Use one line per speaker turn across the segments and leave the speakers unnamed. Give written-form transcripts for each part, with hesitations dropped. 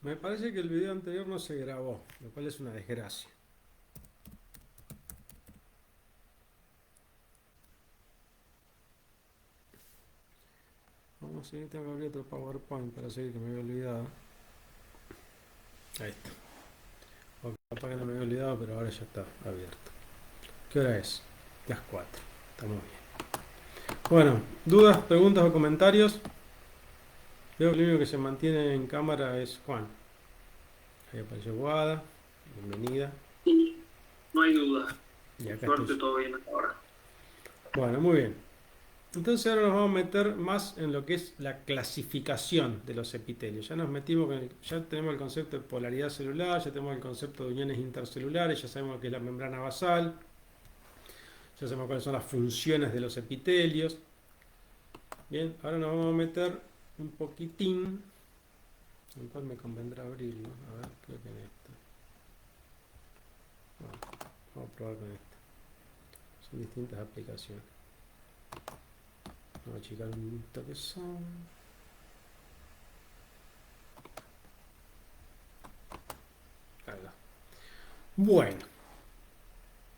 Me parece que el video anterior no se grabó, lo cual es una desgracia. Vamos a seguir, tengo que abrir otro PowerPoint para seguir que me había olvidado. Ahí está. O capaz que no me había olvidado, pero ahora ya está abierto. ¿Qué hora es? Las 4. Estamos bien. Bueno, dudas, preguntas o comentarios. Veo que el único que se mantiene en cámara es Juan. Ahí apareció Guada. Bienvenida.
Sí, no hay duda.
Y
Por
acá estoy
suerte
yo.
todo bien hasta ahora.
Bueno, muy bien. Entonces ahora nos vamos a meter más en lo que es la clasificación de los epitelios. Ya nos metimos ya tenemos el concepto de polaridad celular, ya tenemos el concepto de uniones intercelulares, ya sabemos qué es la membrana basal, ya sabemos cuáles son las funciones de los epitelios. Bien, ahora nos vamos a meter un poquitín, en cuál me convendrá abrirlo. A ver, creo que en esta. Bueno, vamos a probar con esta. Son distintas aplicaciones. Vamos a achicar un toquezón. Ahí va. Bueno,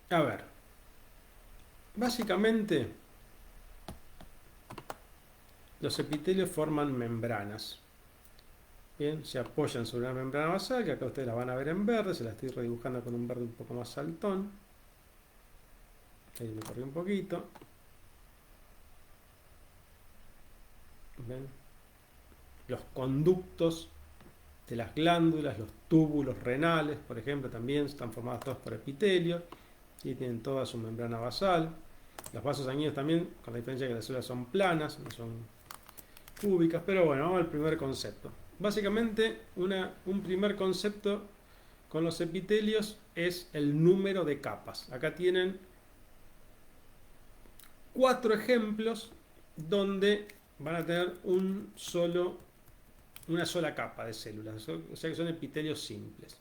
a ver. Básicamente, los epitelios forman membranas. Bien, se apoyan sobre una membrana basal, que acá ustedes la van a ver en verde, se la estoy redibujando con un verde un poco más saltón. Ahí me corrí un poquito. ¿Ven? Los conductos de las glándulas, los túbulos renales, por ejemplo, también están formados todos por epitelios y tienen toda su membrana basal. Los vasos sanguíneos también, con la diferencia de que las células son planas, no son cúbicas, pero bueno, vamos al primer concepto. Básicamente, un primer concepto con los epitelios es el número de capas. Acá tienen 4 ejemplos donde van a tener una sola capa de células, o sea que son epitelios simples.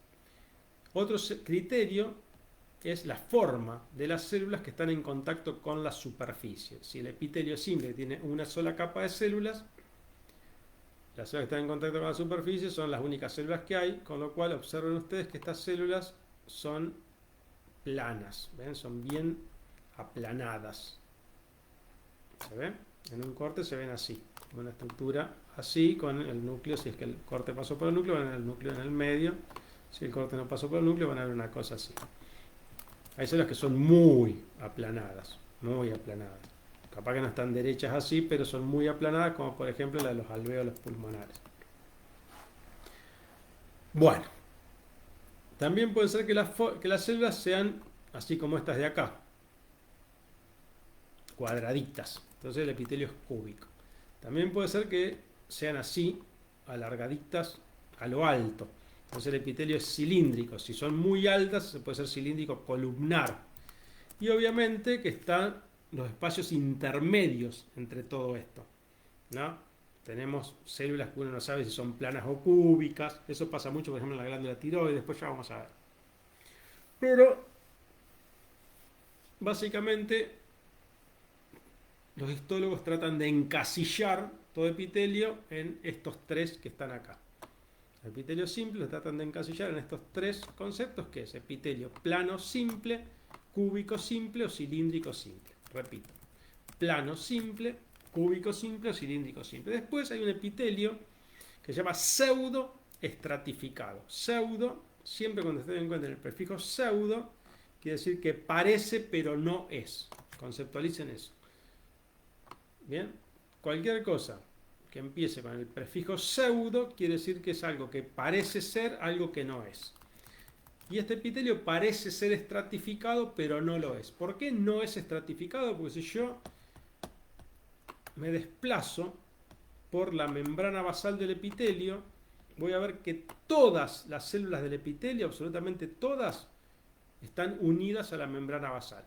Otro criterio es la forma de las células que están en contacto con la superficie. Si el epitelio simple tiene una sola capa de células, las células que están en contacto con la superficie son las únicas células que hay, con lo cual observen ustedes que estas células son planas, ¿ven? Son bien aplanadas. ¿Se ve? En un corte se ven así, como una estructura así, con el núcleo, si es que el corte pasó por el núcleo, van a ver el núcleo en el medio. Si el corte no pasó por el núcleo, van a ver una cosa así. Hay células que son muy aplanadas, muy aplanadas. Capaz que no están derechas así, pero son muy aplanadas, como por ejemplo la de los alvéolos pulmonares. Bueno, también puede ser que las células sean así como estas de acá, cuadraditas. Entonces el epitelio es cúbico. También puede ser que sean así, alargaditas a lo alto. Entonces el epitelio es cilíndrico. Si son muy altas, se puede ser cilíndrico columnar. Y obviamente que están los espacios intermedios entre todo esto, ¿no? Tenemos células que uno no sabe si son planas o cúbicas. Eso pasa mucho, por ejemplo, en la glándula tiroides. Después ya vamos a ver. Pero básicamente los histólogos tratan de encasillar todo epitelio en estos tres que están acá. El epitelio simple lo tratan de encasillar en estos tres conceptos, que es epitelio plano simple, cúbico simple o cilíndrico simple. Repito, plano simple, cúbico simple o cilíndrico simple. Después hay un epitelio que se llama pseudo estratificado. Pseudo, siempre cuando ustedes encuentren el prefijo pseudo, quiere decir que parece pero no es. Conceptualicen eso. Bien, cualquier cosa que empiece con el prefijo pseudo quiere decir que es algo que parece ser algo que no es. Y este epitelio parece ser estratificado, pero no lo es. ¿Por qué no es estratificado? Porque si yo me desplazo por la membrana basal del epitelio, voy a ver que todas las células del epitelio, absolutamente todas, están unidas a la membrana basal.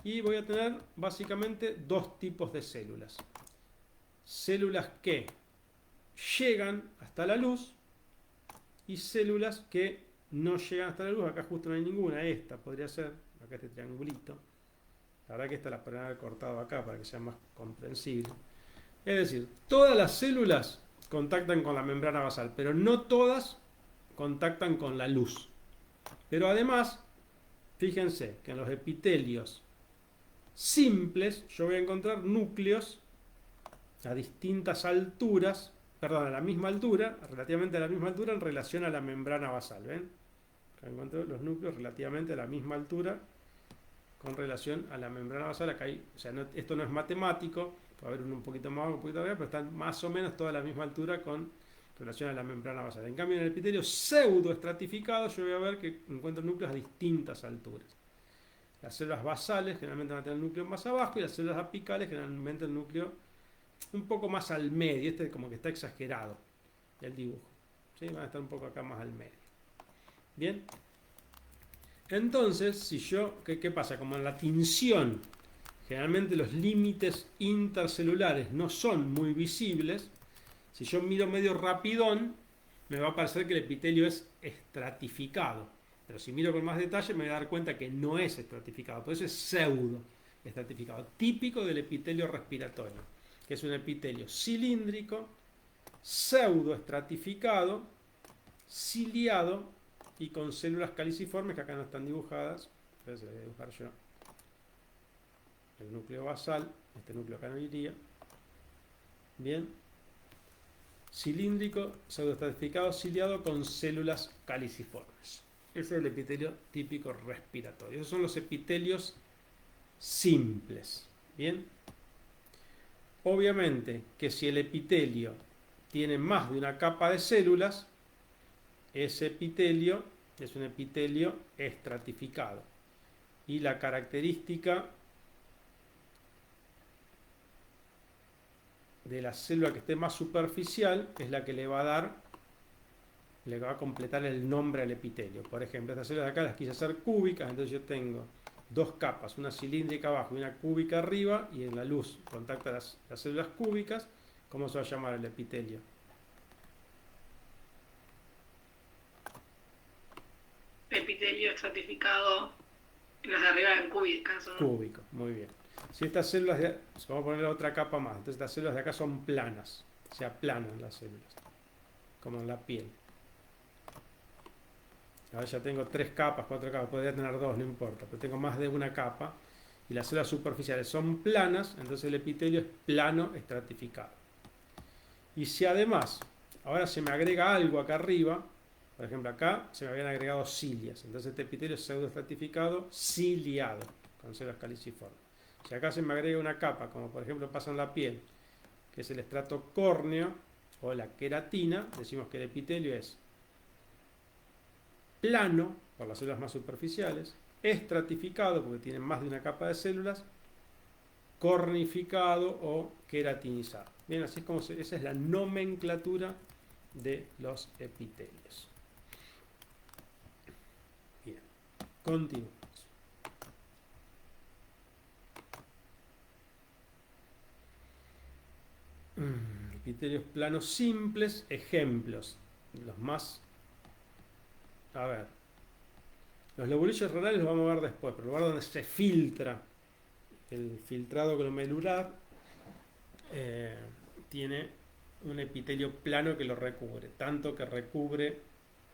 Y voy a tener básicamente dos tipos de células. Células que llegan hasta la luz y células que no llegan hasta la luz. Acá justo no hay ninguna, esta podría ser, acá este triangulito. La verdad que esta la podrían haber cortado acá para que sea más comprensible. Es decir, todas las células contactan con la membrana basal, pero no todas contactan con la luz. Pero además, fíjense que en los epitelios simples yo voy a encontrar núcleos a distintas alturas, perdón, a la misma altura, relativamente a la misma altura en relación a la membrana basal. ¿Ven? Acá encuentro los núcleos relativamente a la misma altura con relación a la membrana basal. Acá hay, o sea, esto no es matemático, puede haber un poquito más o un poquito arriba, pero están más o menos toda a la misma altura con relación a la membrana basal. En cambio, en el epitelio pseudo estratificado, yo voy a ver que encuentro núcleos a distintas alturas. Las células basales generalmente van a tener el núcleo más abajo y las células apicales generalmente el núcleo un poco más al medio. Este como que está exagerado el dibujo, ¿sí? Van a estar un poco acá más al medio. Bien. Entonces, si yo, ¿qué pasa? Como en la tinción, generalmente los límites intercelulares no son muy visibles. Si yo miro medio rapidón, me va a parecer que el epitelio es estratificado. Pero si miro con más detalle, me voy a dar cuenta que no es estratificado. Por eso es pseudo estratificado. Típico del epitelio respiratorio, que es un epitelio cilíndrico, pseudo estratificado, ciliado y con células caliciformes que acá no están dibujadas. Entonces voy a dibujar yo el núcleo basal. Este núcleo acá no iría. Bien. Cilíndrico, pseudoestratificado, ciliado con células caliciformes. Ese es el epitelio típico respiratorio. Esos son los epitelios simples. Bien. Obviamente que si el epitelio tiene más de una capa de células, ese epitelio es un epitelio estratificado. Y la característica de la célula que esté más superficial es la que le va a completar el nombre al epitelio. Por ejemplo, estas células de acá las quise hacer cúbicas, entonces yo tengo dos capas, una cilíndrica abajo y una cúbica arriba, y en la luz contacta las células cúbicas. ¿Cómo se va a llamar el epitelio?
Epitelio estratificado, las de arriba en cúbicas, ¿no?
Cúbico, muy bien. Si estas células, vamos a poner otra capa más, entonces estas células de acá son planas, se aplanan las células, como en la piel. Ahora ya tengo 3 capas, 4 capas, podría tener 2, no importa, pero tengo más de una capa y las células superficiales son planas, entonces el epitelio es plano estratificado. Y si además, ahora se me agrega algo acá arriba, por ejemplo acá se me habían agregado cilias, entonces este epitelio es pseudoestratificado, ciliado, con células caliciformes. Si acá se me agrega una capa, como por ejemplo pasa en la piel, que es el estrato córneo o la queratina, decimos que el epitelio es plano, por las células más superficiales, estratificado, porque tiene más de una capa de células, cornificado o queratinizado. Bien, así es como esa es la nomenclatura de los epitelios. Bien, continuamos. Epitelios planos simples, ejemplos. Los más... A ver. Los lobulillos renales los vamos a ver después, pero el lugar donde se filtra el filtrado glomerular tiene un epitelio plano que lo recubre, tanto que recubre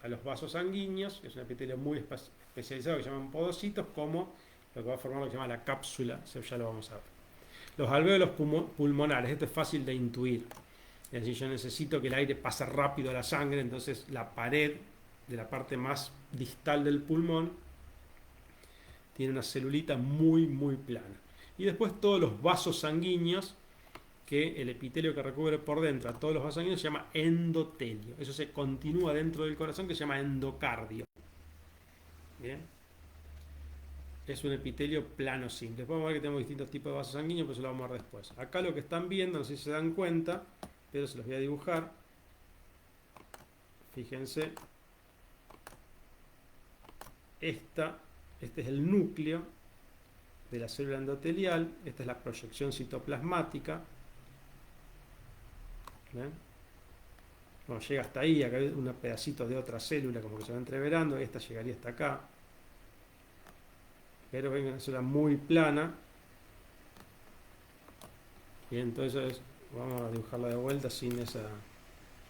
a los vasos sanguíneos, que es un epitelio muy especializado que se llaman podocitos, como lo que va a formar lo que se llama la cápsula, ya lo vamos a ver. Los alvéolos pulmonares, esto es fácil de intuir. Es decir, yo necesito que el aire pase rápido a la sangre, entonces la pared de la parte más distal del pulmón tiene una celulita muy muy plana. Y después todos los vasos sanguíneos, que el epitelio que recubre por dentro a todos los vasos sanguíneos se llama endotelio. Eso se continúa dentro del corazón, que se llama endocardio. Bien. Es un epitelio plano simple. Después vamos a ver que tenemos distintos tipos de vasos sanguíneos, pero eso lo vamos a ver después. Acá lo que están viendo, no sé si se dan cuenta, pero se los voy a dibujar. Fíjense. Este es el núcleo de la célula endotelial. Esta es la proyección citoplasmática. ¿Ven? Bueno, llega hasta ahí. Acá hay unos pedacitos de otra célula como que se va entreverando. Esta llegaría hasta acá. Pero ven, una célula muy plana. Y entonces vamos a dibujarla de vuelta sin esa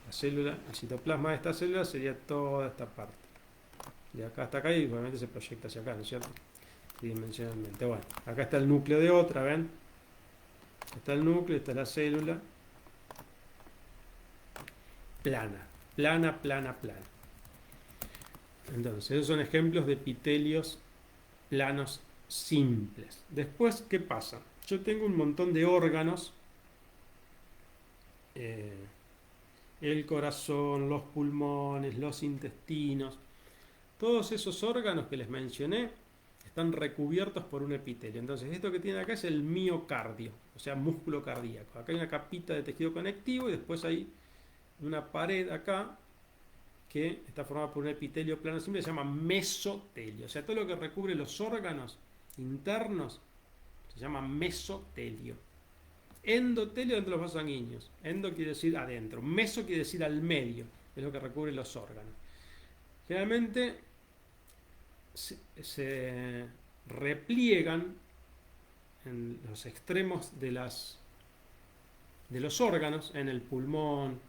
La célula, el citoplasma de esta célula sería toda esta parte. De acá hasta acá y obviamente se proyecta hacia acá, ¿no es cierto? Tridimensionalmente. Bueno, acá está el núcleo de otra, ¿ven? Está el núcleo, está la célula. Plana, plana, plana, plana. Entonces, esos son ejemplos de epitelios planos simples. Después, ¿qué pasa? Yo tengo un montón de órganos, el corazón, los pulmones, los intestinos. Todos esos órganos que les mencioné están recubiertos por un epitelio. Entonces, esto que tiene acá es el miocardio, o sea, músculo cardíaco. Acá hay una capita de tejido conectivo y después hay una pared acá que está formada por un epitelio plano simple que se llama mesotelio. O sea, todo lo que recubre los órganos internos se llama mesotelio. Endotelio dentro de los vasos sanguíneos. Endo quiere decir adentro. Meso quiere decir al medio. Es lo que recubre los órganos. Generalmente se repliegan en los extremos de los órganos, en el pulmón,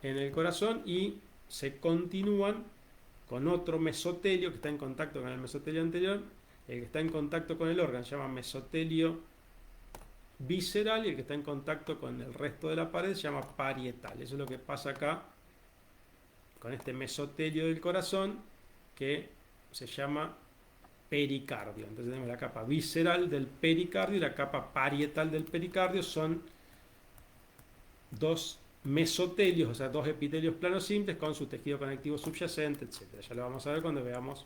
en el corazón, y se continúan con otro mesotelio que está en contacto con el mesotelio anterior. El que está en contacto con el órgano se llama mesotelio visceral y el que está en contacto con el resto de la pared se llama parietal. Eso es lo que pasa acá con este mesotelio del corazón que se llama pericardio. Entonces tenemos la capa visceral del pericardio y la capa parietal del pericardio. Son dos mesotelios, o sea, dos epitelios planos simples con su tejido conectivo subyacente, etc. Ya lo vamos a ver cuando veamos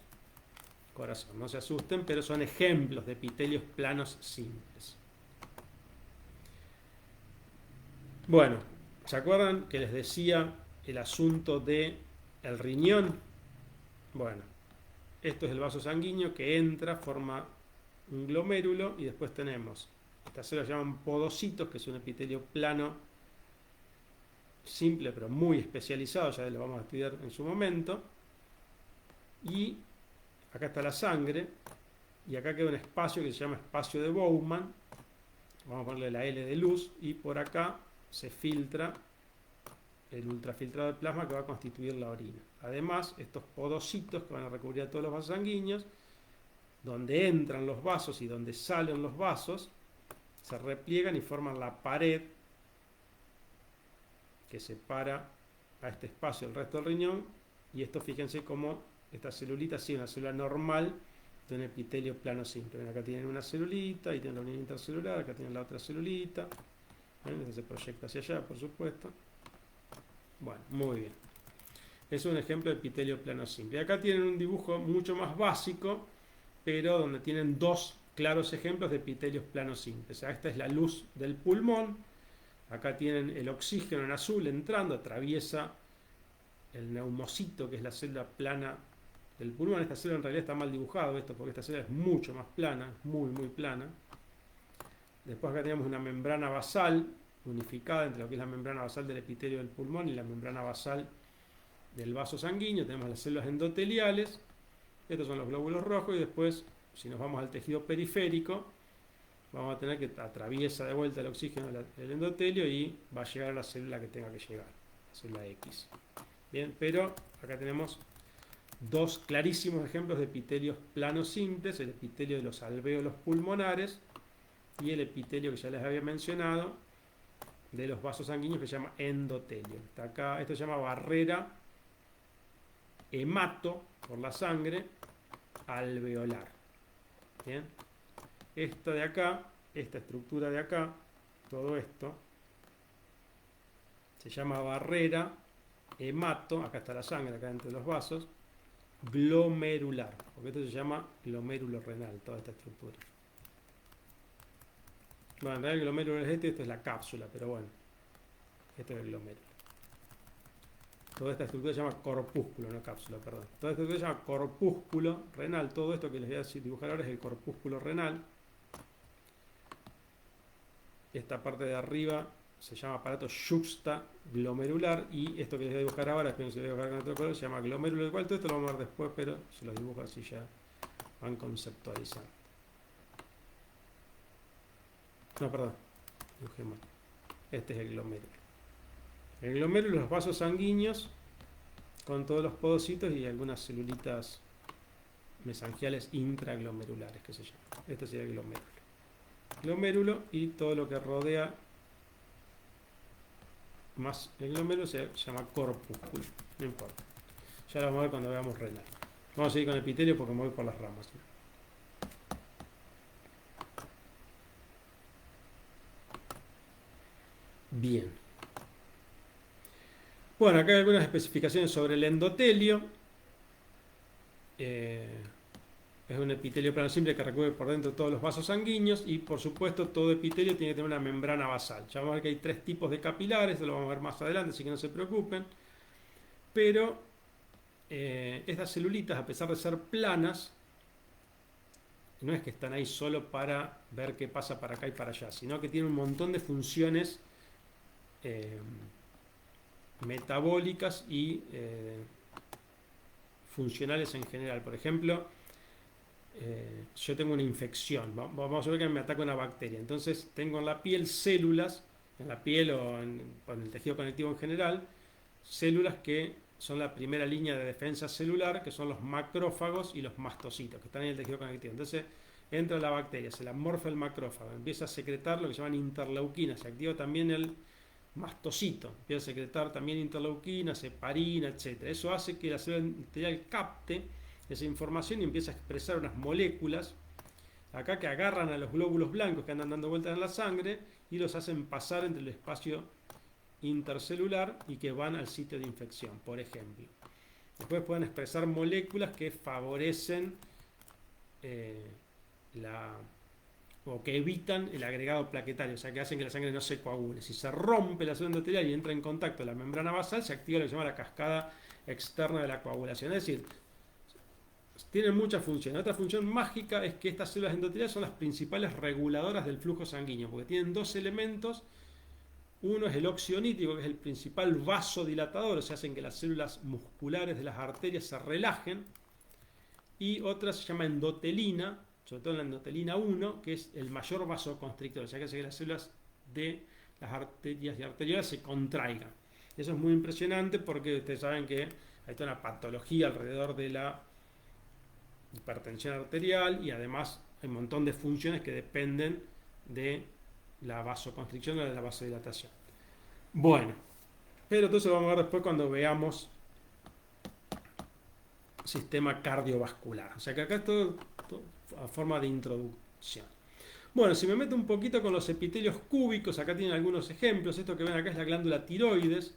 corazón. No se asusten, pero son ejemplos de epitelios planos simples. Bueno, ¿se acuerdan que les decía el asunto de el riñón? Bueno, esto es el vaso sanguíneo que entra, forma un glomérulo y después tenemos, estas células se llaman podocitos, que es un epitelio plano simple pero muy especializado, ya lo vamos a estudiar en su momento. Y acá está la sangre y acá queda un espacio que se llama espacio de Bowman. Vamos a ponerle la L de luz y por acá se filtra el ultrafiltrado de plasma que va a constituir la orina. Además, estos podocitos que van a recubrir a todos los vasos sanguíneos, donde entran los vasos y donde salen los vasos, se repliegan y forman la pared que separa a este espacio el resto del riñón. Y esto, fíjense cómo esta celulita sigue una célula normal de un epitelio plano simple. Ven, acá tienen una celulita, ahí tienen la unidad intercelular, acá tienen la otra celulita. Ven, se proyecta hacia allá, por supuesto. Bueno, muy bien. Es un ejemplo de epitelio plano simple. Acá tienen un dibujo mucho más básico, pero donde tienen dos claros ejemplos de epitelios planos simples. O sea, esta es la luz del pulmón. Acá tienen el oxígeno en azul entrando, atraviesa el neumocito, que es la célula plana del pulmón. Esta célula en realidad está mal dibujado esto, porque esta célula es mucho más plana, muy, muy plana. Después acá tenemos una membrana basal unificada entre lo que es la membrana basal del epitelio del pulmón y la membrana basal del vaso sanguíneo. Tenemos las células endoteliales, estos son los glóbulos rojos, y después, si nos vamos al tejido periférico, vamos a tener que atraviesa de vuelta el oxígeno el endotelio y va a llegar a la célula que tenga que llegar, la célula X. Bien, pero acá tenemos dos clarísimos ejemplos de epitelios planos simples, el epitelio de los alvéolos pulmonares y el epitelio que ya les había mencionado de los vasos sanguíneos que se llama endotelio. Está acá, esto se llama barrera hemato por la sangre alveolar. Bien, esta de acá, esta estructura de acá, todo esto se llama barrera hemato, acá está la sangre, acá dentro de los vasos, glomerular, porque esto se llama glomérulo renal, toda esta estructura. Bueno, en realidad el glomérulo es esto es la cápsula, pero bueno, este es el glomérulo. Toda esta estructura se llama corpúsculo, no cápsula, perdón. Toda esta estructura se llama corpúsculo renal. Todo esto que les voy a dibujar ahora es el corpúsculo renal. Esta parte de arriba se llama aparato yuxtaglomerular y esto que les voy a dibujar ahora, espero que se lo voy a dibujar con otro color, se llama glomérulo, igual todo esto lo vamos a ver después, pero se los dibujo así ya van conceptualizando. No, perdón, dibujé mal. Este es el glomérulo. El glomérulo, los vasos sanguíneos con todos los podocitos y algunas celulitas mesangiales intraglomerulares que se llaman. Este sería el glomérulo. Glomérulo y todo lo que rodea más el glomérulo se llama corpúsculo. No importa. Ya lo vamos a ver cuando veamos renal. Vamos a seguir con el epitelio porque me voy por las ramas. Bien. Bueno, acá hay algunas especificaciones sobre el endotelio. Es un epitelio plano simple que recubre por dentro todos los vasos sanguíneos y por supuesto todo epitelio tiene que tener una membrana basal. Ya vamos a ver que hay 3 tipos de capilares, esto lo vamos a ver más adelante, así que no se preocupen. Pero estas celulitas, a pesar de ser planas, no es que están ahí solo para ver qué pasa para acá y para allá, sino que tienen un montón de funciones metabólicas y funcionales en general. Por ejemplo, yo tengo una infección, vamos a ver que me ataca una bacteria, entonces tengo en la piel células, en la piel o en el tejido conectivo en general, células que son la primera línea de defensa celular, que son los macrófagos y los mastocitos, que están en el tejido conectivo. Entonces entra la bacteria, se la morfa el macrófago, empieza a secretar lo que se llaman interleuquinas, se activa también el mastocito, empieza a secretar también interleuquinas, heparina, etc. Eso hace que la célula endotelial capte esa información y empieza a expresar unas moléculas acá que agarran a los glóbulos blancos que andan dando vueltas en la sangre y los hacen pasar entre el espacio intercelular y que van al sitio de infección, por ejemplo. Después pueden expresar moléculas que favorecen o que evitan el agregado plaquetario, o sea, que hacen que la sangre no se coagule. Si se rompe la célula endotelial y entra en contacto la membrana basal, se activa lo que se llama la cascada externa de la coagulación. Es decir, tienen muchas funciones. Otra función mágica es que estas células endoteliales son las principales reguladoras del flujo sanguíneo, porque tienen 2 elementos. Uno es el óxido nítrico, que es el principal vasodilatador, o sea, hacen que las células musculares de las arterias se relajen. Y otra se llama endotelina, sobre todo la endotelina 1, que es el mayor vasoconstrictor, o sea, que hace que las células de las arterias y arteriolas se contraigan. Eso es muy impresionante porque ustedes saben que hay toda una patología alrededor de la hipertensión arterial y además hay un montón de funciones que dependen de la vasoconstricción o de la vasodilatación. Bueno, pero todo eso lo vamos a ver después cuando veamos sistema cardiovascular. O sea que acá es todo a forma de introducción. Bueno, si me meto un poquito con los epitelios cúbicos, acá tienen algunos ejemplos. Esto que ven acá es la glándula tiroides.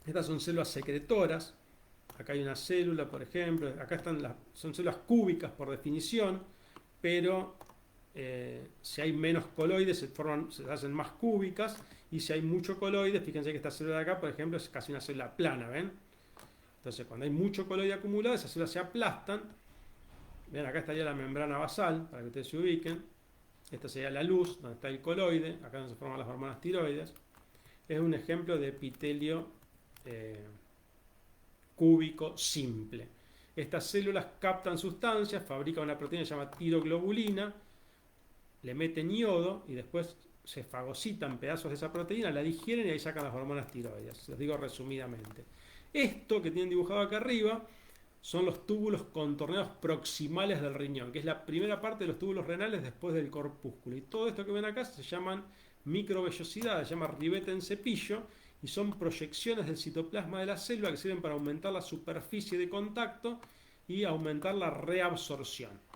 Estas son células secretoras. Acá hay una célula, por ejemplo. Acá son células cúbicas por definición, pero si hay menos coloides se hacen más cúbicas, y si hay mucho coloides, fíjense que esta célula de acá, por ejemplo, es casi una célula plana, ¿ven? Entonces, cuando hay mucho coloide acumulado, esas células se aplastan. Ven, acá estaría la membrana basal, para que ustedes se ubiquen. Esta sería la luz, donde está el coloide, acá donde se forman las hormonas tiroides. Es un ejemplo de epitelio cúbico simple. Estas células captan sustancias, fabrican una proteína que se llama tiroglobulina, le meten yodo y después se fagocitan pedazos de esa proteína, la digieren y ahí sacan las hormonas tiroides. Les digo resumidamente. Esto que tienen dibujado acá arriba son los túbulos contorneados proximales del riñón, que es la primera parte de los túbulos renales después del corpúsculo. Y todo esto que ven acá se llaman microvellosidades, se llama ribete en cepillo, y son proyecciones del citoplasma de la célula que sirven para aumentar la superficie de contacto y aumentar la reabsorción.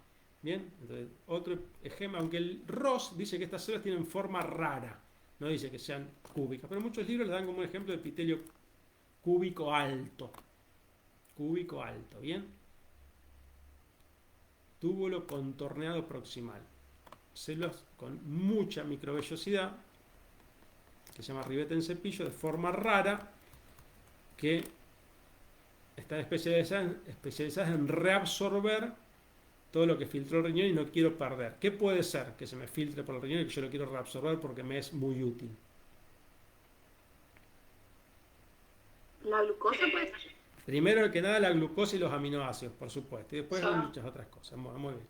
Bien, entonces, otro ejemplo, aunque el Ross dice que estas células tienen forma rara, no dice que sean cúbicas, pero muchos libros le dan como un ejemplo de epitelio cúbico alto. Cúbico alto, ¿bien? Túbulo contorneado proximal. Células con mucha microvellosidad, que se llama ribete en cepillo, de forma rara, que están especializadas en reabsorber todo lo que filtró el riñón y no quiero perder. ¿Qué puede ser que se me filtre por el riñón y que yo lo quiero reabsorber porque me es muy útil?
¿La glucosa pues?
Primero que nada la glucosa y los aminoácidos, por supuesto. Y después hay muchas otras cosas. Muy bien.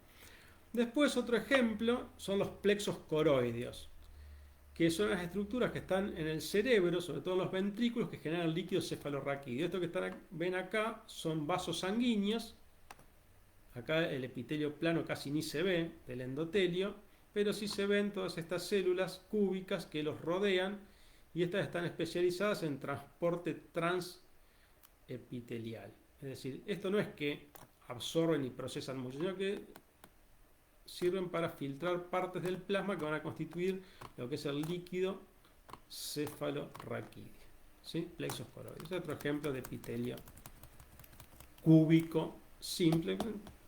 Después otro ejemplo son los plexos coroideos. que son las estructuras que están en el cerebro, sobre todo en los ventrículos, que generan líquido cefalorraquídeo. Esto que ven acá son vasos sanguíneos. Acá el epitelio plano casi ni se ve del endotelio, pero sí se ven todas estas células cúbicas que los rodean, y estas están especializadas en transporte transepitelial. Es decir, esto no es que absorben y procesan mucho, sino que sirven para filtrar partes del plasma que van a constituir lo que es el líquido cefalorraquídeo. ¿Sí? Plexos coroides. Es otro ejemplo de epitelio cúbico simple.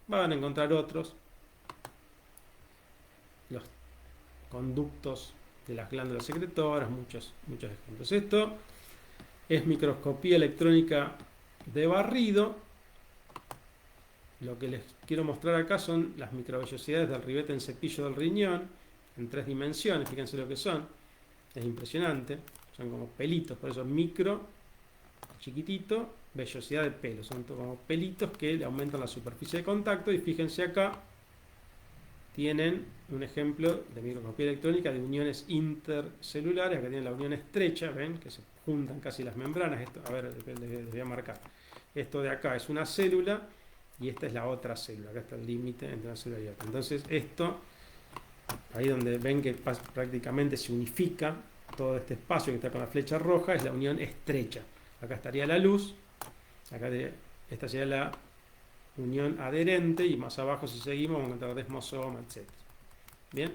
Van a encontrar otros. Los conductos de las glándulas secretoras, muchos ejemplos. Esto es microscopía electrónica de barrido. Lo que les quiero mostrar acá son las microvellosidades del ribete en cepillo del riñón en 3 dimensiones. Fíjense lo que son. Es impresionante. Son como pelitos, por eso micro, chiquitito, vellosidad de pelo. Son como pelitos que le aumentan la superficie de contacto. Y fíjense acá, tienen un ejemplo de microscopía electrónica de uniones intercelulares. Acá tienen la unión estrecha, ven que se juntan casi las membranas. Esto, a ver, les voy a marcar. Esto de acá es una célula y esta es la otra célula. Acá está el límite entre una célula y otra. Entonces esto, ahí donde ven que prácticamente se unifica todo este espacio que está con la flecha roja, es la unión estrecha. Acá estaría la luz, acá esta sería la unión adherente, y más abajo, si seguimos, vamos a encontrar desmosoma, etc. Bien.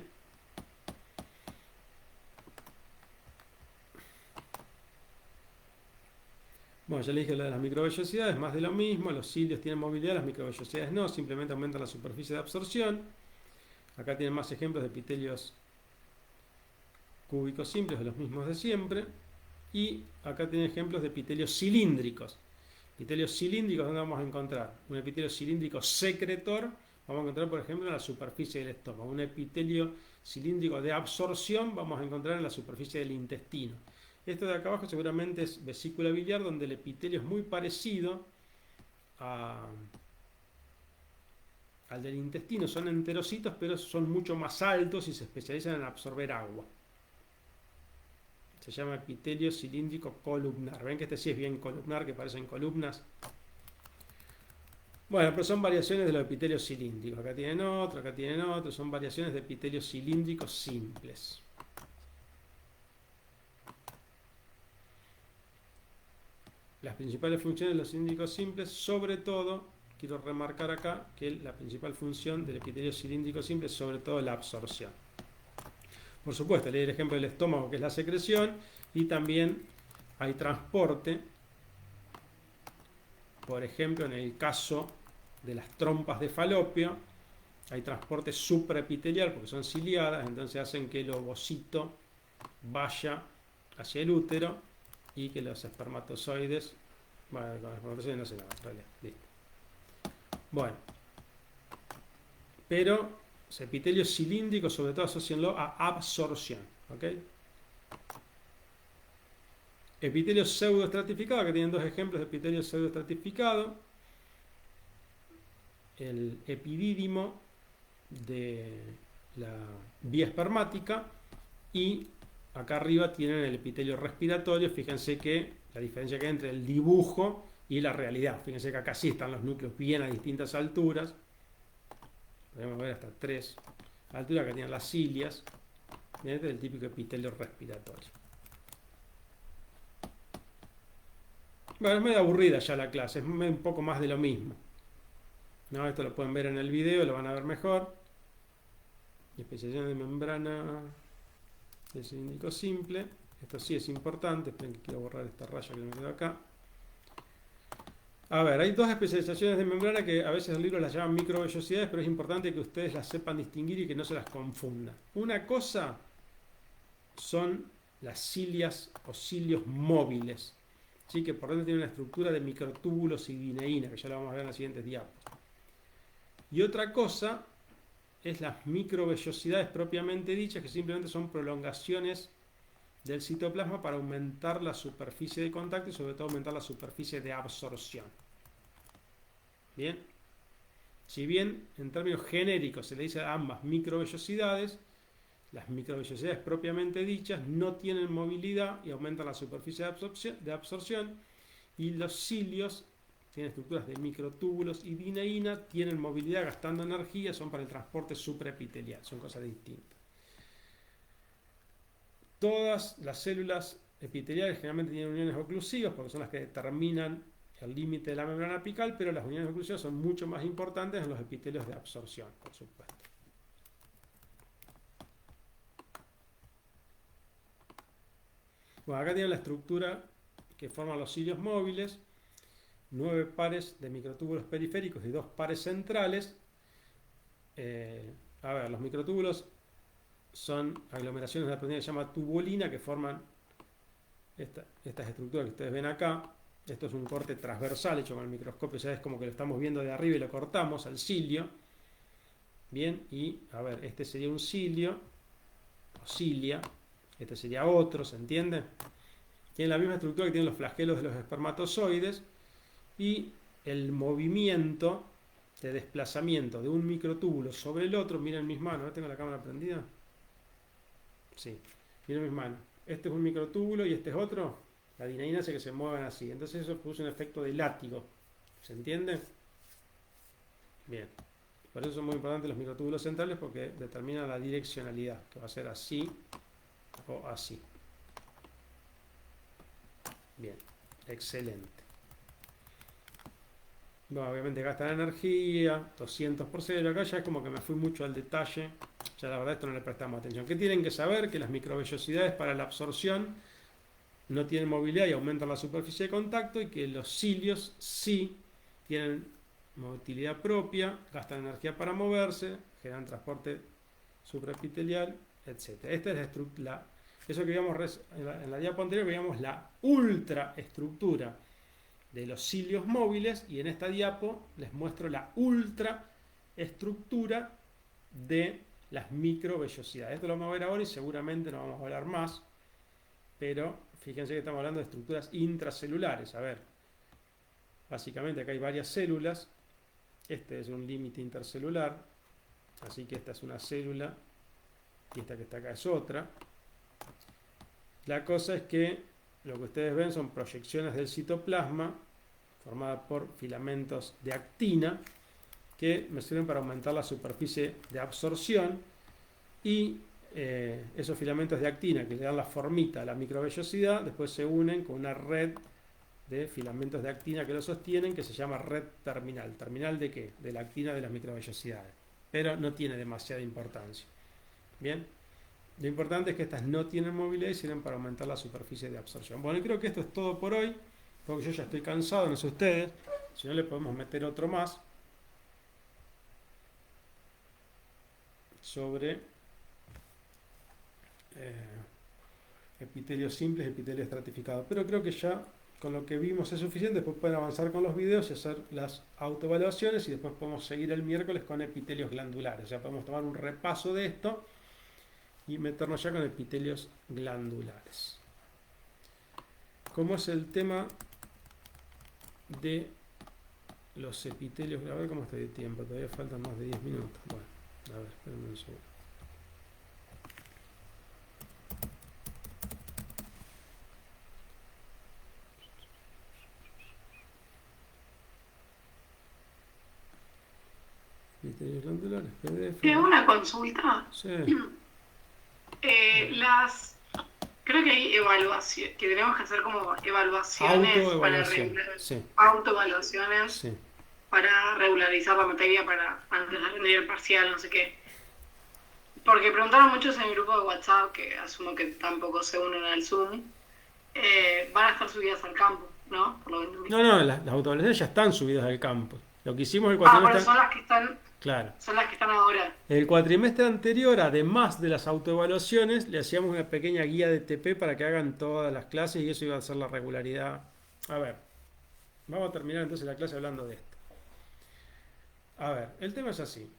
Bueno, ya les dije lo de las microvellosidades, más de lo mismo. Los cilios tienen movilidad, las microvellosidades no, simplemente aumentan la superficie de absorción. Acá tienen más ejemplos de epitelios cúbicos simples, de los mismos de siempre. Y acá tienen ejemplos de epitelios cilíndricos. Epitelios cilíndricos, ¿dónde vamos a encontrar? Un epitelio cilíndrico secretor, vamos a encontrar, por ejemplo, en la superficie del estómago. Un epitelio cilíndrico de absorción, vamos a encontrar en la superficie del intestino. Esto de acá abajo seguramente es vesícula biliar, donde el epitelio es muy parecido al del intestino. Son enterocitos, pero son mucho más altos y se especializan en absorber agua. Se llama epitelio cilíndrico columnar. Ven que este sí es bien columnar, que parecen columnas. Bueno, pero son variaciones de los epitelios cilíndricos. Acá tienen otro. Son variaciones de epitelios cilíndricos simples. Las principales funciones de los cilíndricos simples, sobre todo, quiero remarcar acá que la principal función del epitelio cilíndrico simple es sobre todo la absorción. Por supuesto, leí el ejemplo del estómago, que es la secreción, y también hay transporte. Por ejemplo, en el caso de las trompas de Falopio, hay transporte supraepitelial porque son ciliadas, entonces hacen que el ovocito vaya hacia el útero y que los espermatozoides, bueno, con los espermatozoides no se lavan, en realidad, listo. Bueno, pero epitelio cilíndrico, sobre todo asocienlo a absorción, ¿ok? Epitelio pseudoestratificado, que tienen 2 ejemplos de epitelio pseudoestratificado. El epidídimo de la vía espermática, y acá arriba tienen el epitelio respiratorio. Fíjense que la diferencia que hay entre el dibujo y la realidad. Fíjense que acá sí están los núcleos bien a distintas alturas. Podemos ver hasta 3 alturas. Acá tienen las cilias. Este es el típico epitelio respiratorio. Bueno, es medio aburrida ya la clase. Es un poco más de lo mismo. No, esto lo pueden ver en el video, lo van a ver mejor. Especialización de membrana del cilíndrico simple. Esto sí es importante. Esperen que quiero borrar esta raya que me quedó acá. A ver, hay 2 especializaciones de membrana que a veces el libro las llaman microvellosidades, pero es importante que ustedes las sepan distinguir y que no se las confundan. Una cosa son las cilias o cilios móviles, ¿sí? Que por dentro tienen una estructura de microtúbulos y dineína, que ya lo vamos a ver en las siguientes diapos. Y otra cosa es las microvellosidades propiamente dichas, que simplemente son prolongaciones del citoplasma para aumentar la superficie de contacto y sobre todo aumentar la superficie de absorción. Bien, si bien en términos genéricos se le dice a ambas microvellosidades, Las microvellosidades propiamente dichas no tienen movilidad y aumentan la superficie de absorción, y los cilios tienen estructuras de microtúbulos y dineína, tienen movilidad gastando energía, son para el transporte supraepitelial, son cosas distintas. Todas las células epiteliales generalmente tienen uniones oclusivas porque son las que determinan el límite de la membrana apical, pero las uniones oclusivas son mucho más importantes en los epitelios de absorción, por supuesto. Bueno, acá tienen la estructura que forman los cilios móviles, 9 pares de microtúbulos periféricos y 2 pares centrales. A ver, los microtúbulos son aglomeraciones de la proteína que se llama tubulina, que forman estas estructuras que ustedes ven acá. Esto es un corte transversal hecho con el microscopio, ya es como que lo estamos viendo de arriba y lo cortamos al cilio. Bien, y a ver, este sería un cilio, o cilia, este sería otro, ¿se entiende? Tienen la misma estructura que tienen los flagelos de los espermatozoides, y el movimiento de desplazamiento de un microtúbulo sobre el otro, miren mis manos, ¿no tengo la cámara prendida? Sí, miren mis manos. Este es un microtúbulo y este es otro. La dineína hace que se muevan así. Entonces eso produce un efecto de látigo. ¿Se entiende? Bien. Por eso son muy importantes los microtúbulos centrales, porque determinan la direccionalidad, que va a ser así o así. Bien. Excelente. Bueno, obviamente gastan energía, 200 por cero. Acá ya es como que me fui mucho al detalle. Ya la verdad esto no le prestamos atención. ¿Qué tienen que saber? Que las microvellosidades para la absorción no tienen movilidad y aumentan la superficie de contacto, y que los cilios sí tienen motilidad propia, gastan energía para moverse, generan transporte supraepitelial, etc. Esta es eso que vimos en la diapo anterior, veíamos la ultraestructura de los cilios móviles, y en esta diapo les muestro la ultraestructura de las microvellosidades. Esto lo vamos a ver ahora y seguramente no vamos a hablar más, pero fíjense que estamos hablando de estructuras intracelulares. A ver, básicamente acá hay varias células. Este es un límite intercelular, así que esta es una célula y esta que está acá es otra. La cosa es que lo que ustedes ven son proyecciones del citoplasma formadas por filamentos de actina que me sirven para aumentar la superficie de absorción, y esos filamentos de actina que le dan la formita a la microvellosidad después se unen con una red de filamentos de actina que lo sostienen, que se llama red terminal. ¿Terminal de qué? De la actina de las microvellosidades, pero no tiene demasiada importancia. Bien, lo importante es que estas no tienen movilidad y sirven para aumentar la superficie de absorción. Bueno, y creo que esto es todo por hoy, porque yo ya estoy cansado, no sé ustedes. Si no, le podemos meter otro más sobre epitelios simples, epitelio estratificado. Pero creo que ya con lo que vimos es suficiente. Después pueden avanzar con los videos y hacer las autoevaluaciones, y después podemos seguir el miércoles con epitelios glandulares. O sea, podemos tomar un repaso de esto y meternos ya con epitelios glandulares. ¿Cómo es el tema de los epitelios? A ver cómo estoy de tiempo, todavía faltan más de 10 minutos. Bueno, a ver, espérenme un segundo. Epitelios glandulares, PDF.
Tengo una consulta.
Sí.
Creo que hay evaluación, que tenemos que hacer como evaluaciones
Autoevaluación.
para
Sí.
autoevaluaciones
Sí.
para regularizar la materia para antes de rendir el parcial, no sé qué. Porque preguntaron muchos en el grupo de WhatsApp, que asumo que tampoco se unen al Zoom, van a estar subidas al campo, ¿no? Por lo que entendí.
No, las autoevaluaciones ya están subidas al campo. Lo que hicimos el
pero
cuatrimestre...
son las que están,
Claro.
son las que están ahora.
El cuatrimestre anterior, además de las autoevaluaciones, le hacíamos una pequeña guía de TP para que hagan todas las clases, y eso iba a ser la regularidad. A ver, vamos a terminar entonces la clase hablando de esto. A ver, el tema es así.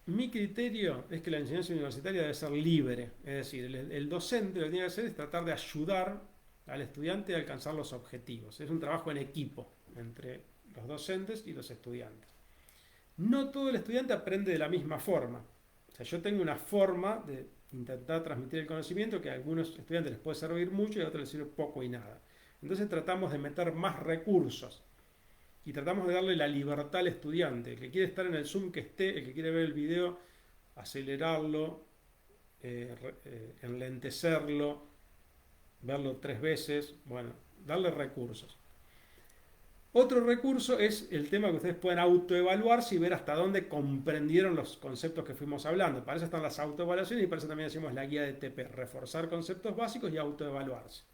Mi criterio es que la enseñanza universitaria debe ser libre, es decir, el docente lo que tiene que hacer es tratar de ayudar al estudiante a alcanzar los objetivos. Es un trabajo en equipo entre los docentes y los estudiantes. No todo el estudiante aprende de la misma forma. O sea, yo tengo una forma de intentar transmitir el conocimiento que a algunos estudiantes les puede servir mucho y a otros les sirve poco y nada. Entonces tratamos de meter más recursos y tratamos de darle la libertad al estudiante. El que quiere estar en el Zoom, que esté; el que quiere ver el video, acelerarlo, enlentecerlo, verlo 3 veces, bueno, darle recursos. Otro recurso es el tema que ustedes pueden autoevaluarse y ver hasta dónde comprendieron los conceptos que fuimos hablando. Para eso están las autoevaluaciones y para eso también hacemos la guía de TP, reforzar conceptos básicos y autoevaluarse.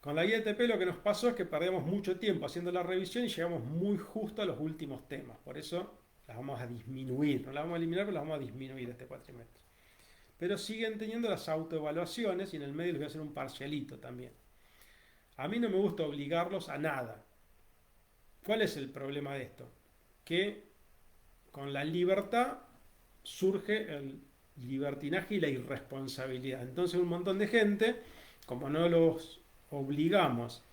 Con la guía de TP lo que nos pasó es que perdemos mucho tiempo haciendo la revisión y llegamos muy justo a los últimos temas. Por eso las vamos a disminuir, no las vamos a eliminar, pero las vamos a disminuir este cuatrimestre. Pero siguen teniendo las autoevaluaciones y en el medio les voy a hacer un parcialito también. A mí no me gusta obligarlos a nada. ¿Cuál es el problema de esto? Que con la libertad surge el libertinaje y la irresponsabilidad. Entonces un montón de gente, como no los obligamos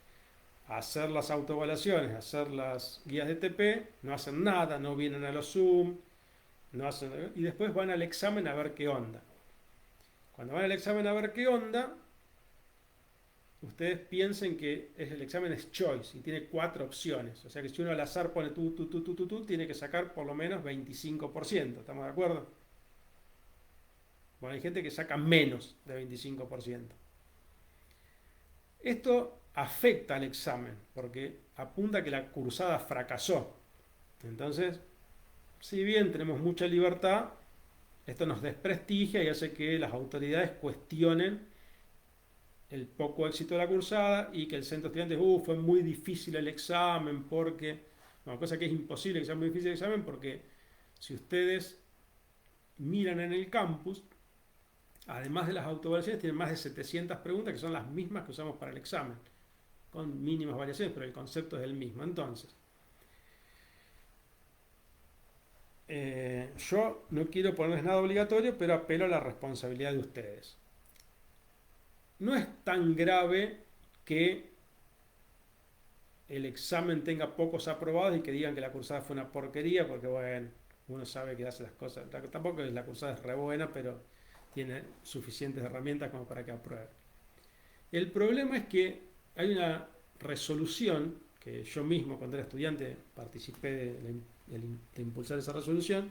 a hacer las autoevaluaciones, a hacer las guías de TP, no hacen nada, no vienen a los Zoom, no hacen, y después van al examen a ver qué onda. Cuando van al examen a ver qué onda, ustedes piensen que el examen es choice y tiene 4 opciones. O sea que si uno al azar pone tú, tiene que sacar por lo menos 25%. ¿Estamos de acuerdo? Bueno, hay gente que saca menos de 25%. Esto afecta al examen porque apunta a que la cursada fracasó. Entonces, si bien tenemos mucha libertad, esto nos desprestigia y hace que las autoridades cuestionen el poco éxito de la cursada y que el centro de estudiantes, fue muy difícil el examen porque, bueno, cosa que es imposible que sea muy difícil el examen porque si ustedes miran en el campus, además de las autoevaluaciones, tienen más de 700 preguntas que son las mismas que usamos para el examen, con mínimas variaciones, pero el concepto es el mismo. Entonces, yo no quiero ponerles nada obligatorio, pero apelo a la responsabilidad de ustedes. No es tan grave que el examen tenga pocos aprobados y que digan que la cursada fue una porquería, porque bueno, uno sabe que hace las cosas. Tampoco la cursada es re buena, pero tiene suficientes herramientas como para que apruebe. El problema es que hay una resolución, que yo mismo cuando era estudiante participé de impulsar esa resolución,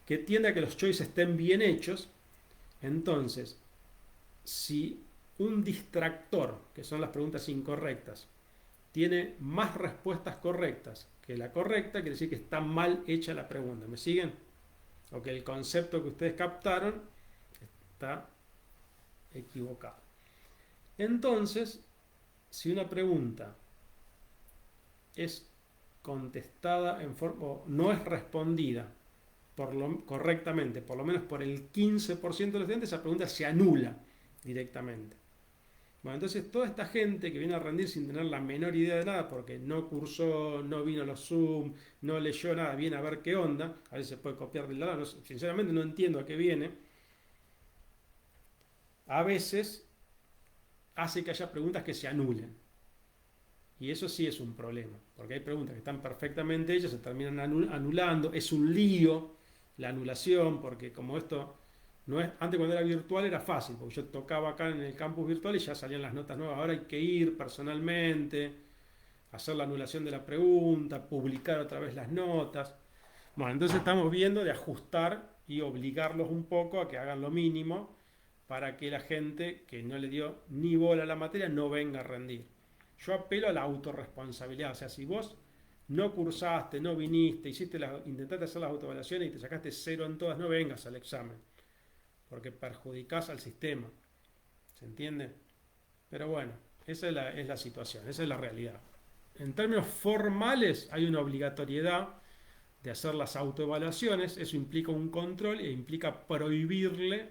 que tiende a que los choices estén bien hechos. Entonces, si un distractor, que son las preguntas incorrectas, tiene más respuestas correctas que la correcta, quiere decir que está mal hecha la pregunta. ¿Me siguen? O que el concepto que ustedes captaron está equivocado. Entonces, si una pregunta es contestada en forma, o no es respondida correctamente, por lo menos por el 15% de los estudiantes, esa pregunta se anula directamente. Bueno, entonces toda esta gente que viene a rendir sin tener la menor idea de nada, porque no cursó, no vino a los Zoom, no leyó nada, viene a ver qué onda, a veces se puede copiar del lado, sinceramente no entiendo a qué viene, a veces hace que haya preguntas que se anulen. Y eso sí es un problema, porque hay preguntas que están perfectamente hechas, se terminan anulando, es un lío la anulación, porque como esto no es, antes cuando era virtual era fácil, porque yo tocaba acá en el campus virtual y ya salían las notas nuevas, ahora hay que ir personalmente, hacer la anulación de la pregunta, publicar otra vez las notas. Bueno, entonces estamos viendo de ajustar y obligarlos un poco a que hagan lo mínimo para que la gente que no le dio ni bola a la materia no venga a rendir. Yo apelo a la autorresponsabilidad, o sea, si vos no cursaste, no viniste, intentaste hacer las autoevaluaciones y te sacaste 0 en todas, no vengas al examen, porque perjudicás al sistema. ¿Se entiende? Pero bueno, esa es la situación, esa es la realidad. En términos formales hay una obligatoriedad de hacer las autoevaluaciones, eso implica un control e implica prohibirle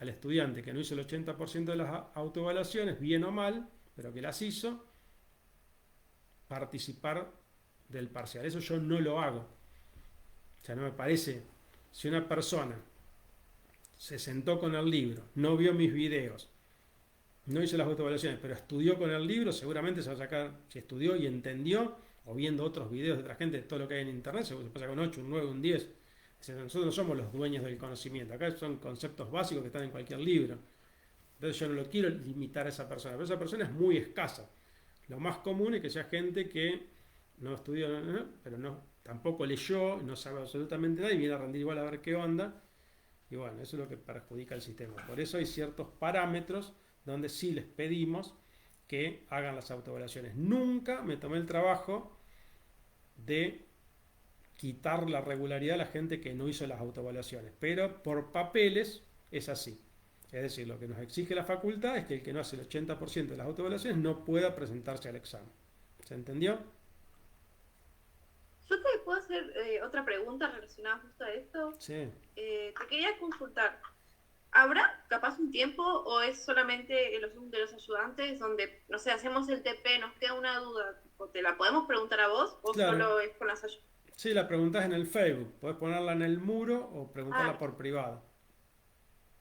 al estudiante que no hizo el 80% de las autoevaluaciones, bien o mal, pero que las hizo, participar del parcial. Eso yo no lo hago. O sea, no me parece, si una persona se sentó con el libro, no vio mis videos, no hizo las autoevaluaciones, pero estudió con el libro, seguramente se va a sacar, si estudió y entendió, o viendo otros videos de otra gente, de todo lo que hay en internet, se puede sacar un 8, un 9, un 10 Nosotros no somos los dueños del conocimiento. Acá son conceptos básicos que están en cualquier libro. Entonces yo no lo quiero limitar a esa persona, pero esa persona es muy escasa. Lo más común es que sea gente que no estudió, pero no, tampoco leyó, no sabe absolutamente nada y viene a rendir igual a ver qué onda. Y bueno, eso es lo que perjudica el sistema. Por eso hay ciertos parámetros donde sí les pedimos que hagan las autoevaluaciones. Nunca me tomé el trabajo de quitar la regularidad a la gente que no hizo las autoevaluaciones, pero por papeles es así. Es decir, lo que nos exige la facultad es que el que no hace el 80% de las autoevaluaciones no pueda presentarse al examen. ¿Se entendió?
Yo te puedo hacer otra pregunta relacionada justo a esto.
Sí.
Te quería consultar. ¿Habrá capaz un tiempo o es solamente en los Zoom de los ayudantes donde, no sé, hacemos el TP, nos queda una duda, o te la podemos preguntar a vos o
Claro.
solo es con las ayudantes?
Sí, la preguntás en el Facebook. Podés ponerla en el muro o preguntarla
Ah.
por privado.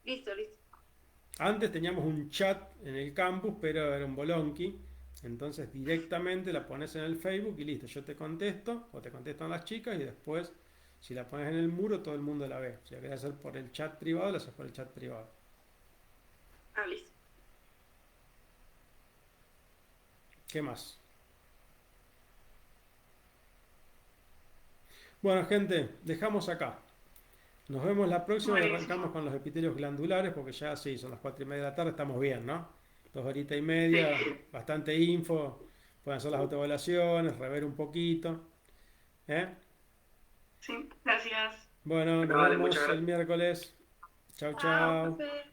Listo.
Antes teníamos un chat en el campus, pero era un bolonqui. Entonces directamente la pones en el Facebook y listo. Yo te contesto o te contestan las chicas y después, si la pones en el muro, todo el mundo la ve. Si la querés hacer por el chat privado, la haces por el chat privado.
Ah, listo.
¿Qué más? Bueno, gente, dejamos acá. Nos vemos la próxima y
Buenísimo.
arrancamos con los epitelios glandulares porque ya sí, son las 4:30 de la tarde, estamos bien, ¿no? 2 horitas y media,
Sí.
bastante info, pueden hacer las autoevaluaciones, rever un poquito. ¿Eh?
Sí, gracias.
Bueno, nos
Vale,
vemos
muchas gracias.
el miércoles. Chau,
Chao,
chau.
profe.